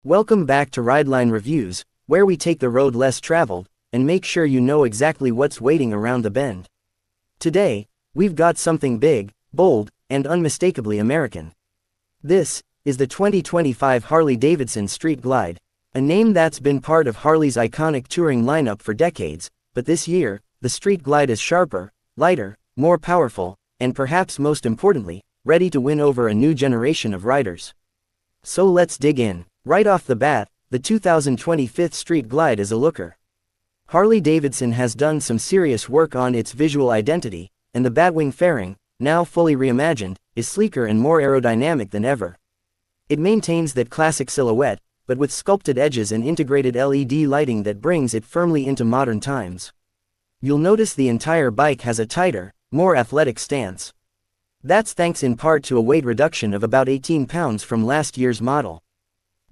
Welcome back to Rideline Reviews, where we take the road less traveled, and make sure you know exactly what's waiting around the bend. Today, we've got something big, bold, and unmistakably American. This is the 2025 Harley-Davidson Street Glide, a name that's been part of Harley's iconic touring lineup for decades, but this year, the Street Glide is sharper, lighter, more powerful, and perhaps most importantly, ready to win over a new generation of riders. So let's dig in. Right off the bat, the 2025 Street Glide is a looker. Harley-Davidson has done some serious work on its visual identity, and the Batwing fairing, now fully reimagined, is sleeker and more aerodynamic than ever. It maintains that classic silhouette, but with sculpted edges and integrated LED lighting that brings it firmly into modern times. You'll notice the entire bike has a tighter, more athletic stance. That's thanks in part to a weight reduction of about 18 pounds from last year's model.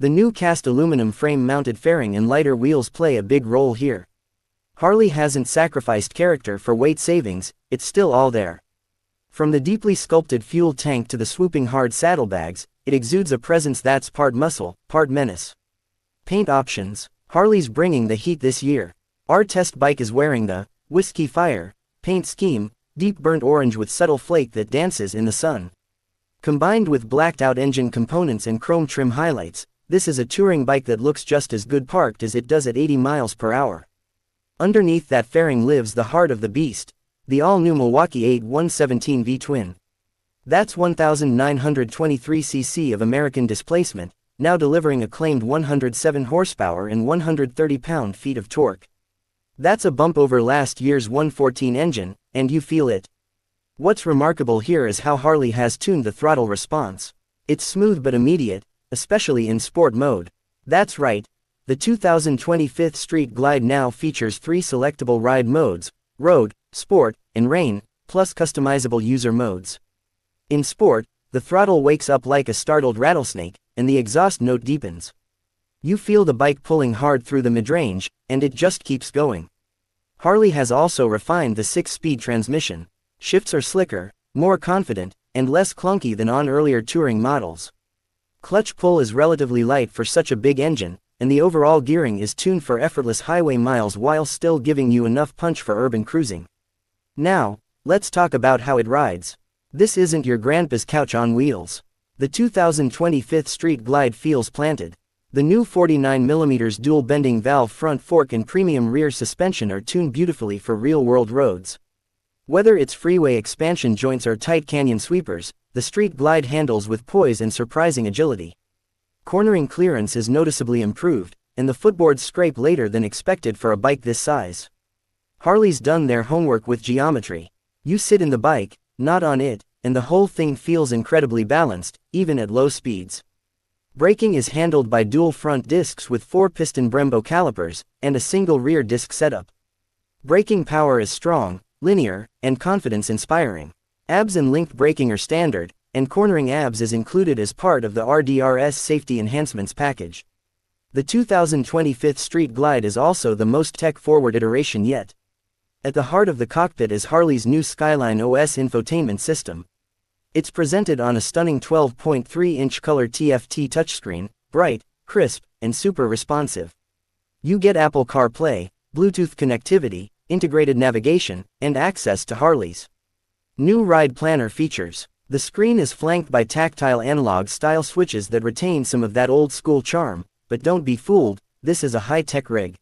The new cast aluminum frame-mounted fairing and lighter wheels play a big role here. Harley hasn't sacrificed character for weight savings, it's still all there. From the deeply sculpted fuel tank to the swooping hard saddlebags, it exudes a presence that's part muscle, part menace. Paint options. Harley's bringing the heat this year. Our test bike is wearing the Whiskey Fire paint scheme, deep burnt orange with subtle flake that dances in the sun. Combined with blacked-out engine components and chrome trim highlights, this is a touring bike that looks just as good parked as it does at 80 miles per hour. Underneath that fairing lives the heart of the beast, the all-new Milwaukee-Eight 117V twin. That's 1,923 cc of American displacement, now delivering a claimed 107 horsepower and 130 pound-feet of torque. That's a bump over last year's 114 engine, and you feel it. What's remarkable here is how Harley has tuned the throttle response. It's smooth but immediate, especially in sport mode. That's right, the 2025 Street Glide now features 3 selectable ride modes: road, sport, and rain, plus customizable user modes. In sport, the throttle wakes up like a startled rattlesnake, and the exhaust note deepens. You feel the bike pulling hard through the mid-range, and it just keeps going. Harley has also refined the 6-speed transmission. Shifts are slicker, more confident, and less clunky than on earlier touring models. Clutch pull is relatively light for such a big engine, and the overall gearing is tuned for effortless highway miles while still giving you enough punch for urban cruising. Now, let's talk about how it rides. This isn't your grandpa's couch on wheels. The 2025 Street Glide feels planted. The new 49mm dual bending valve front fork and premium rear suspension are tuned beautifully for real-world roads. Whether it's freeway expansion joints or tight canyon sweepers, the Street Glide handles with poise and surprising agility. Cornering clearance is noticeably improved, and the footboards scrape later than expected for a bike this size. Harley's done their homework with geometry. You sit in the bike, not on it, and the whole thing feels incredibly balanced, even at low speeds. Braking is handled by dual front discs with 4-piston Brembo calipers, and a single rear disc setup. Braking power is strong, linear, and confidence-inspiring. ABS and linked braking are standard, and cornering ABS is included as part of the RDRS Safety Enhancements package. The 2025 Street Glide is also the most tech-forward iteration yet. At the heart of the cockpit is Harley's new Skyline OS infotainment system. It's presented on a stunning 12.3-inch color TFT touchscreen, bright, crisp, and super responsive. You get Apple CarPlay, Bluetooth connectivity, integrated navigation, and access to Harley's new ride planner features. The screen is flanked by tactile analog-style switches that retain some of that old-school charm, but don't be fooled, this is a high-tech rig.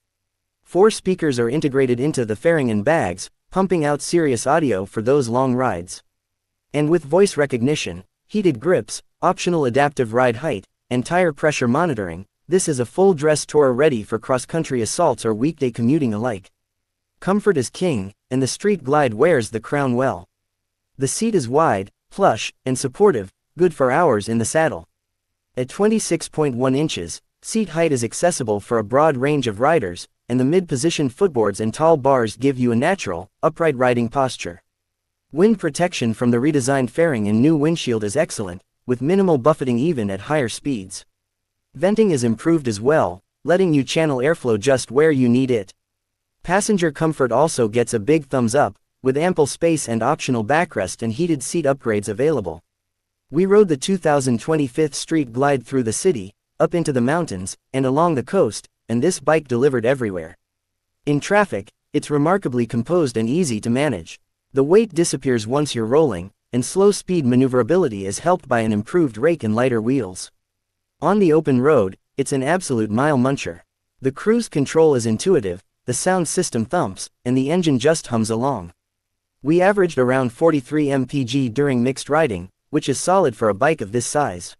4 speakers are integrated into the fairing and bags, pumping out serious audio for those long rides. And with voice recognition, heated grips, optional adaptive ride height, and tire pressure monitoring, this is a full-dress tour ready for cross-country assaults or weekday commuting alike. Comfort is king, and the Street Glide wears the crown well. The seat is wide, plush, and supportive, good for hours in the saddle. At 26.1 inches, seat height is accessible for a broad range of riders, and the mid-position footboards and tall bars give you a natural, upright riding posture. Wind protection from the redesigned fairing and new windshield is excellent, with minimal buffeting even at higher speeds. Venting is improved as well, letting you channel airflow just where you need it. Passenger comfort also gets a big thumbs up, with ample space and optional backrest and heated seat upgrades available. We rode the 2025 Street Glide through the city, up into the mountains, and along the coast, and this bike delivered everywhere. In traffic, it's remarkably composed and easy to manage. The weight disappears once you're rolling, and slow-speed maneuverability is helped by an improved rake and lighter wheels. On the open road, it's an absolute mile muncher. The cruise control is intuitive, the sound system thumps, and the engine just hums along. We averaged around 43 mpg during mixed riding, which is solid for a bike of this size.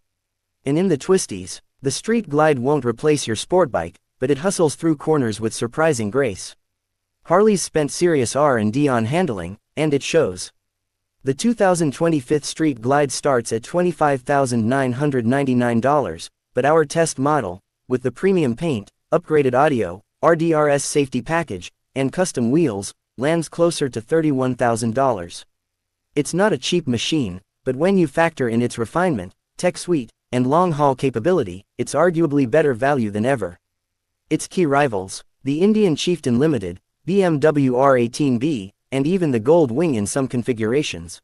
And in the twisties, the Street Glide won't replace your sport bike, but it hustles through corners with surprising grace. Harley's spent serious R&D on handling, and it shows. The 2025 Street Glide starts at $25,999, but our test model, with the premium paint, upgraded audio, RDRS safety package, and custom wheels, lands closer to $31,000. It's not a cheap machine, but when you factor in its refinement, tech suite, and long-haul capability, it's arguably better value than ever. Its key rivals, the Indian Chieftain Limited, BMW R18B, and even the Gold Wing in some configurations.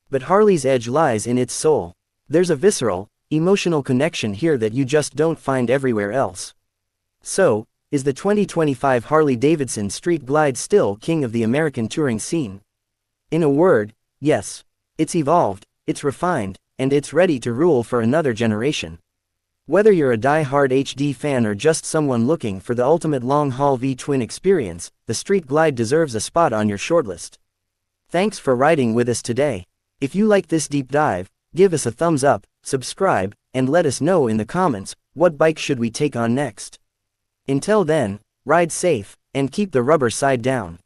But Harley's edge lies in its soul. There's a visceral, emotional connection here that you just don't find everywhere else. So, is the 2025 Harley-Davidson Street Glide still king of the American touring scene? In a word, yes. It's evolved, it's refined, and it's ready to rule for another generation. Whether you're a die-hard HD fan or just someone looking for the ultimate long-haul V-twin experience, the Street Glide deserves a spot on your shortlist. Thanks for riding with us today. If you like this deep dive, give us a thumbs up, subscribe, and let us know in the comments, what bike should we take on next? Until then, ride safe, and keep the rubber side down.